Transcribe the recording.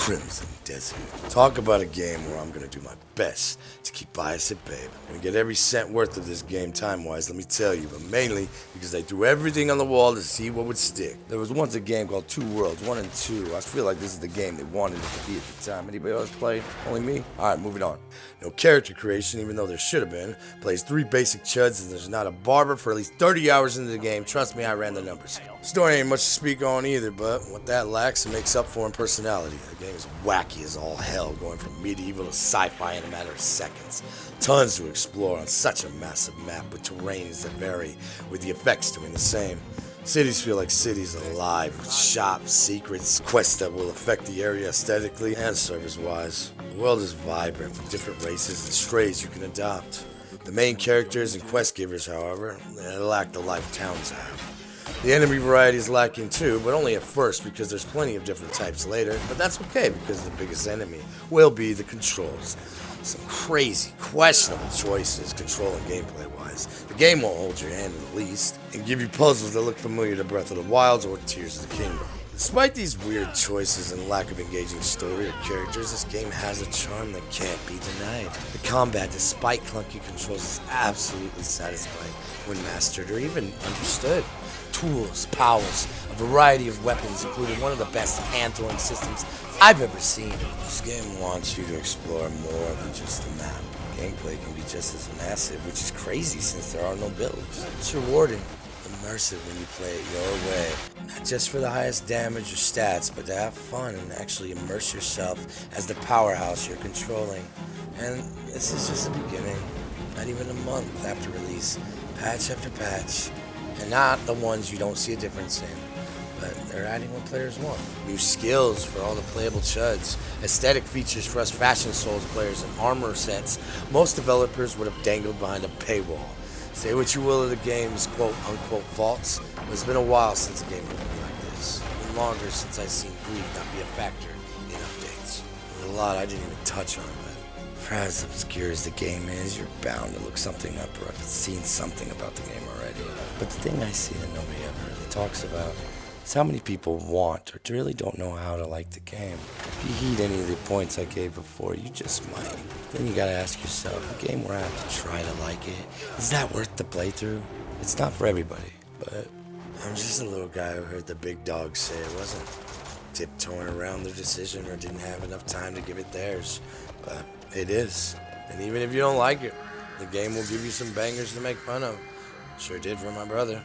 Crimson Desert. Talk about a game where I'm gonna do my best to keep bias at bay. I'm gonna get every cent worth of this game time-wise, let me tell you, but mainly because I threw everything on the wall to see what would stick. There was once a game called Two Worlds, 1 and 2. I feel like this is the game they wanted it to be at the time. Anybody else play? Only me? Alright, moving on. No character creation, even though there should have been. Plays 3 basic chuds and there's not a barber for at least 30 hours into the game. Trust me, I ran the numbers. Story ain't much to speak on either, but what that lacks, it makes up for in personality. The game is wacky as all hell, going from medieval to sci-fi in a matter of seconds. Tons to explore on such a massive map with terrains that vary, with the effects doing the same. Cities feel like cities alive, with shops, secrets, quests that will affect the area aesthetically and service-wise. The world is vibrant with different races and strays you can adopt. The main characters and quest givers, however, they lack the life towns have. The enemy variety is lacking too, but only at first because there's plenty of different types later, but that's okay because the biggest enemy will be the controls. Some crazy, questionable choices control and gameplay-wise. The game won't hold your hand at least, and give you puzzles that look familiar to Breath of the Wild or Tears of the Kingdom. Despite these weird choices and lack of engaging story or characters, this game has a charm that can't be denied. The combat, despite clunky controls, is absolutely satisfying when mastered or even understood. Tools, powers, a variety of weapons, including one of the best hand-throwing systems I've ever seen. This game wants you to explore more than just the map. Gameplay can be just as massive, which is crazy since there are no builds. It's rewarding, immersive when you play it your way. Not just for the highest damage or stats, but to have fun and actually immerse yourself as the powerhouse you're controlling. And this is just the beginning. Not even a month after release, patch after patch. And not the ones you don't see a difference in, but they're adding what players want. New skills for all the playable chuds, aesthetic features for us Fashion Souls players, and armor sets most developers would have dangled behind a paywall. Say what you will of the game's quote-unquote faults, but it's been a while since a game looked like this. Even longer since I've seen greed not be a factor in updates. There's a lot I didn't even touch on, but for as obscure as the game is, you're bound to look something up or have seen something about the game already. But the thing I see that nobody ever really talks about is how many people want or really don't know how to like the game. If you heed any of the points I gave before, you just might. Then you gotta ask yourself, a game where I have to try to like it, is that worth the playthrough? It's not for everybody, but I'm just a little guy who heard the big dogs say it wasn't. Tiptoeing around their decision or didn't have enough time to give it theirs. But it is. And even if you don't like it, the game will give you some bangers to make fun of. Sure did for my brother.